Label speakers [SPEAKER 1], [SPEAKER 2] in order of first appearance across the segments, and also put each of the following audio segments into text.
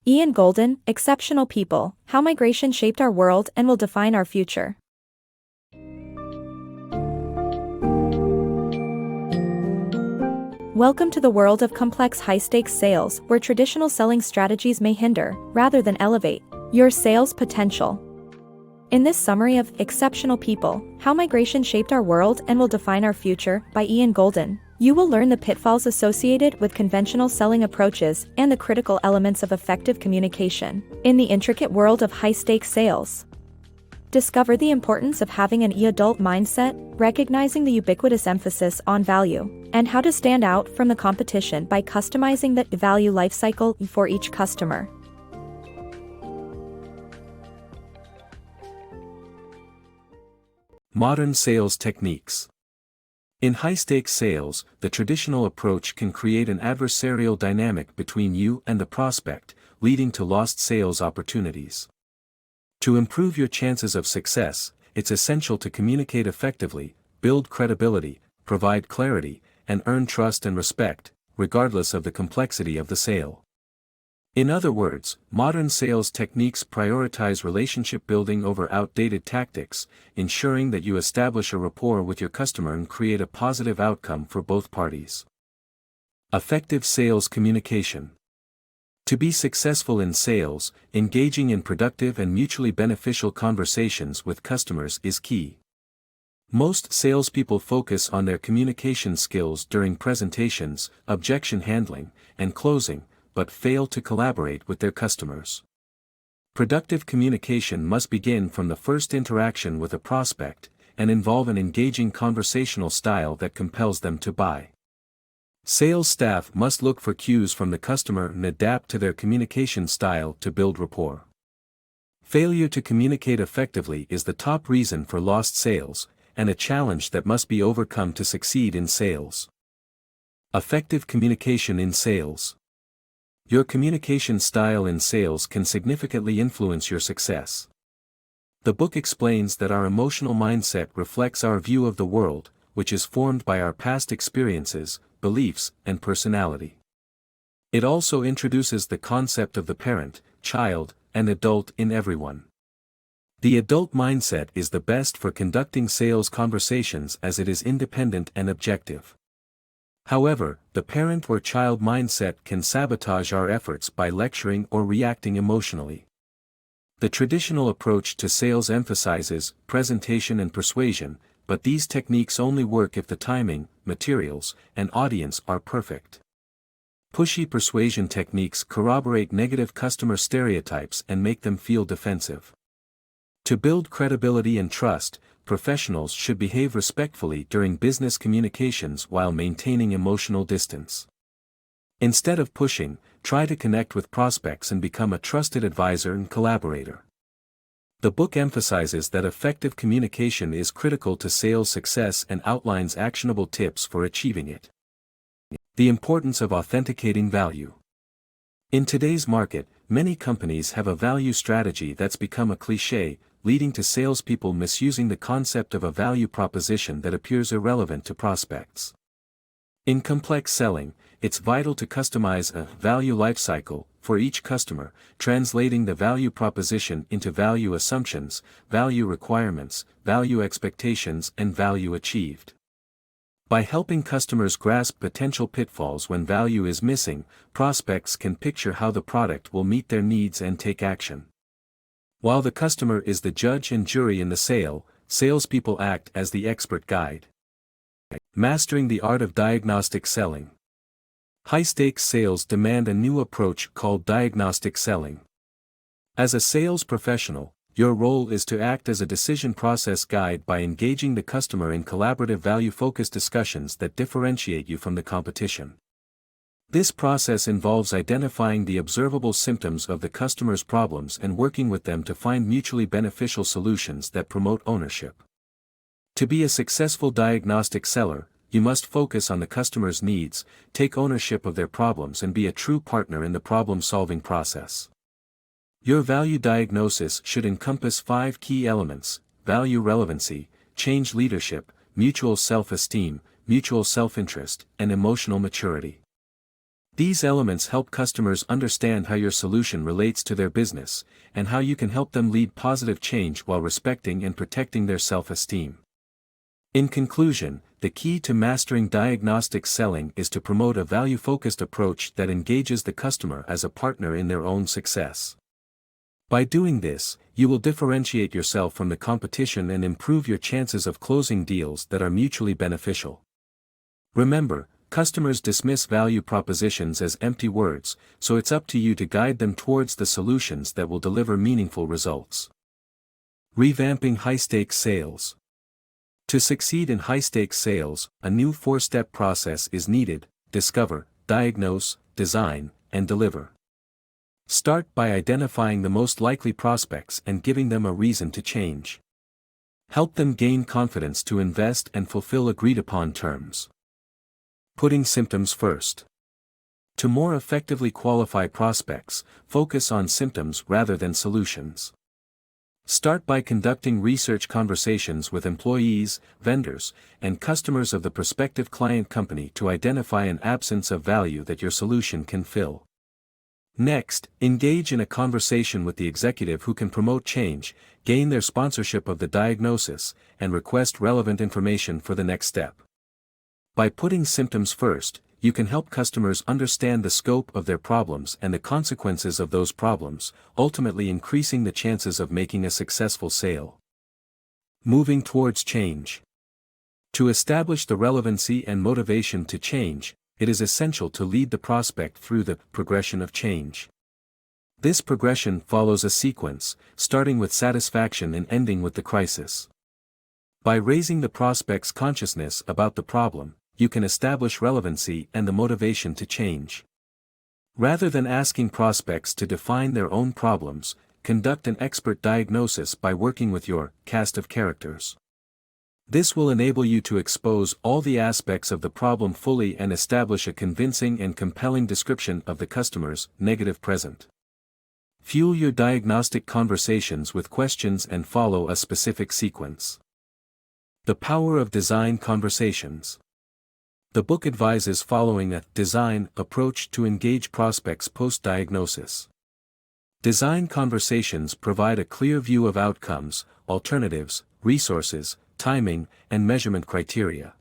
[SPEAKER 1] Ian Goldin, Exceptional People, How Migration Shaped Our World and Will Define Our Future. Welcome to the world of complex high-stakes sales, where traditional selling strategies may hinder, rather than elevate, your sales potential. In this summary of Exceptional People, How Migration Shaped Our World and Will Define Our Future by Ian Goldin, you will learn the pitfalls associated with conventional selling approaches and the critical elements of effective communication in the intricate world of high-stakes sales. Discover the importance of having an e-adult mindset, recognizing the ubiquitous emphasis on value, and how to stand out from the competition by customizing the value lifecycle for each customer.
[SPEAKER 2] Modern sales techniques. In high-stakes sales, the traditional approach can create an adversarial dynamic between you and the prospect, leading to lost sales opportunities. To improve your chances of success, it's essential to communicate effectively, build credibility, provide clarity, and earn trust and respect, regardless of the complexity of the sale. In other words, modern sales techniques prioritize relationship building over outdated tactics, ensuring that you establish a rapport with your customer and create a positive outcome for both parties. Effective sales communication. To be successful in sales, engaging in productive and mutually beneficial conversations with customers is key. Most salespeople focus on their communication skills during presentations, objection handling, and closing, but fail to collaborate with their customers. Productive communication must begin from the first interaction with a prospect, and involve an engaging conversational style that compels them to buy. Sales staff must look for cues from the customer and adapt to their communication style to build rapport. Failure to communicate effectively is the top reason for lost sales, and a challenge that must be overcome to succeed in sales. Effective communication in sales. Your communication style in sales can significantly influence your success. The book explains that our emotional mindset reflects our view of the world, which is formed by our past experiences, beliefs, and personality. It also introduces the concept of the parent, child, and adult in everyone. The adult mindset is the best for conducting sales conversations as it is independent and objective. However, the parent or child mindset can sabotage our efforts by lecturing or reacting emotionally. The traditional approach to sales emphasizes presentation and persuasion, but these techniques only work if the timing, materials, and audience are perfect. Pushy persuasion techniques corroborate negative customer stereotypes and make them feel defensive. To build credibility and trust, professionals should behave respectfully during business communications while maintaining emotional distance. Instead of pushing, try to connect with prospects and become a trusted advisor and collaborator. The book emphasizes that effective communication is critical to sales success and outlines actionable tips for achieving it. The importance of authenticating value. In today's market, many companies have a value strategy that's become a cliché, leading to salespeople misusing the concept of a value proposition that appears irrelevant to prospects. In complex selling, it's vital to customize a value lifecycle for each customer, translating the value proposition into value assumptions, value requirements, value expectations, and value achieved. By helping customers grasp potential pitfalls when value is missing, prospects can picture how the product will meet their needs and take action. While the customer is the judge and jury in the sale, salespeople act as the expert guide. Mastering the art of diagnostic selling. High-stakes sales demand a new approach called diagnostic selling. As a sales professional, your role is to act as a decision process guide by engaging the customer in collaborative value-focused discussions that differentiate you from the competition. This process involves identifying the observable symptoms of the customer's problems and working with them to find mutually beneficial solutions that promote ownership. To be a successful diagnostic seller, you must focus on the customer's needs, take ownership of their problems and be a true partner in the problem-solving process. Your value diagnosis should encompass 5 key elements: value relevancy, change leadership, mutual self-esteem, mutual self-interest, and emotional maturity. These elements help customers understand how your solution relates to their business, and how you can help them lead positive change while respecting and protecting their self-esteem. In conclusion, the key to mastering diagnostic selling is to promote a value-focused approach that engages the customer as a partner in their own success. By doing this, you will differentiate yourself from the competition and improve your chances of closing deals that are mutually beneficial. Remember, customers dismiss value propositions as empty words, so it's up to you to guide them towards the solutions that will deliver meaningful results. Revamping high-stakes sales. To succeed in high-stakes sales, a new 4-step process is needed: discover, diagnose, design, and deliver. Start by identifying the most likely prospects and giving them a reason to change. Help them gain confidence to invest and fulfill agreed-upon terms. Putting symptoms first. To more effectively qualify prospects, focus on symptoms rather than solutions. Start by conducting research conversations with employees, vendors, and customers of the prospective client company to identify an absence of value that your solution can fill. Next, engage in a conversation with the executive who can promote change, gain their sponsorship of the diagnosis, and request relevant information for the next step. By putting symptoms first, you can help customers understand the scope of their problems and the consequences of those problems, ultimately increasing the chances of making a successful sale. Moving towards change. To establish the relevancy and motivation to change, it is essential to lead the prospect through the progression of change. This progression follows a sequence, starting with satisfaction and ending with the crisis. By raising the prospect's consciousness about the problem, you can establish relevancy and the motivation to change. Rather than asking prospects to define their own problems, conduct an expert diagnosis by working with your cast of characters. This will enable you to expose all the aspects of the problem fully and establish a convincing and compelling description of the customer's negative present. Fuel your diagnostic conversations with questions and follow a specific sequence. The power of design conversations. The book advises following a design approach to engage prospects post-diagnosis. Design conversations provide a clear view of outcomes, alternatives, resources, timing, and measurement criteria.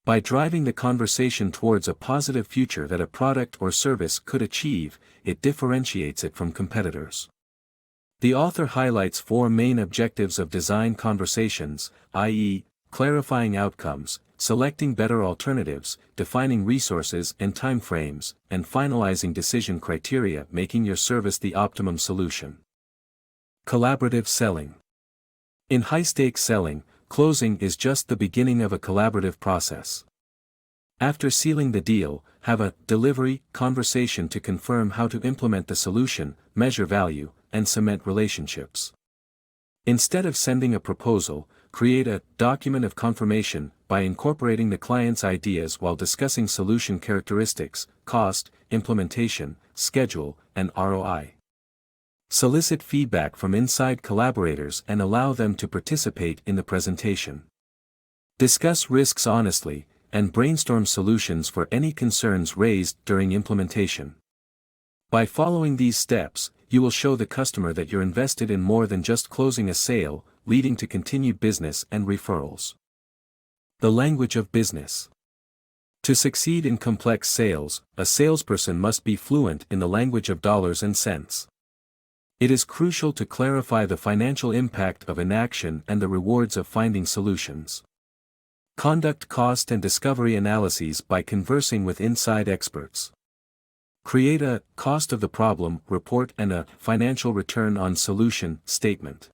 [SPEAKER 2] By driving the conversation towards a positive future that a product or service could achieve, it differentiates it from competitors. The author highlights 4 main objectives of design conversations, i.e., clarifying outcomes, selecting better alternatives, defining resources and timeframes, and finalizing decision criteria, making your service the optimum solution. Collaborative selling. In high-stakes selling, closing is just the beginning of a collaborative process. After sealing the deal, have a delivery conversation to confirm how to implement the solution, measure value, and cement relationships. Instead of sending a proposal, create a document of confirmation by incorporating the client's ideas while discussing solution characteristics, cost, implementation, schedule, and ROI. Solicit feedback from inside collaborators and allow them to participate in the presentation. Discuss risks honestly, and brainstorm solutions for any concerns raised during implementation. By following these steps, you will show the customer that you're invested in more than just closing a sale, leading to continued business and referrals. The language of business. To succeed in complex sales, a salesperson must be fluent in the language of dollars and cents. It is crucial to clarify the financial impact of inaction and the rewards of finding solutions. Conduct cost and discovery analyses by conversing with inside experts. Create a cost of the problem report and a financial return on solution statement.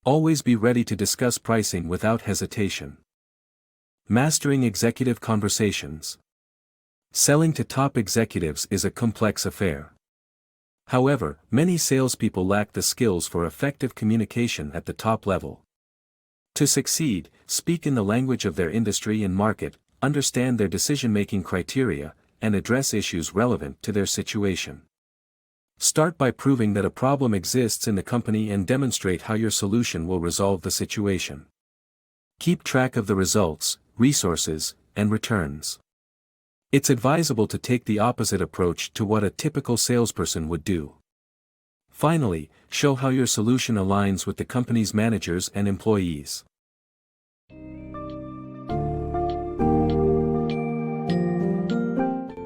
[SPEAKER 2] Always be ready to discuss pricing without hesitation. Mastering executive conversations. Selling to top executives is a complex affair. However, many salespeople lack the skills for effective communication at the top level. To succeed, speak in the language of their industry and market, understand their decision-making criteria, and address issues relevant to their situation. Start by proving that a problem exists in the company and demonstrate how your solution will resolve the situation. Keep track of the results, resources, and returns. It's advisable to take the opposite approach to what a typical salesperson would do. Finally, show how your solution aligns with the company's managers and employees.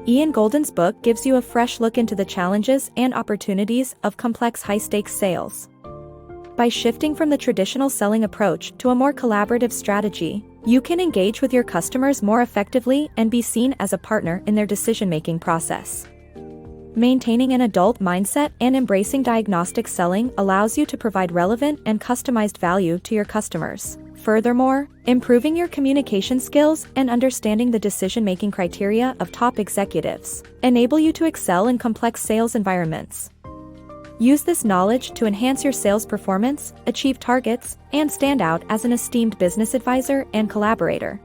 [SPEAKER 1] Ian Goldin's book gives you a fresh look into the challenges and opportunities of complex high-stakes sales. By shifting from the traditional selling approach to a more collaborative strategy, you can engage with your customers more effectively and be seen as a partner in their decision-making process. Maintaining an adult mindset and embracing diagnostic selling allows you to provide relevant and customized value to your customers. Furthermore, improving your communication skills and understanding the decision-making criteria of top executives enable you to excel in complex sales environments. Use this knowledge to enhance your sales performance, achieve targets, and stand out as an esteemed business advisor and collaborator.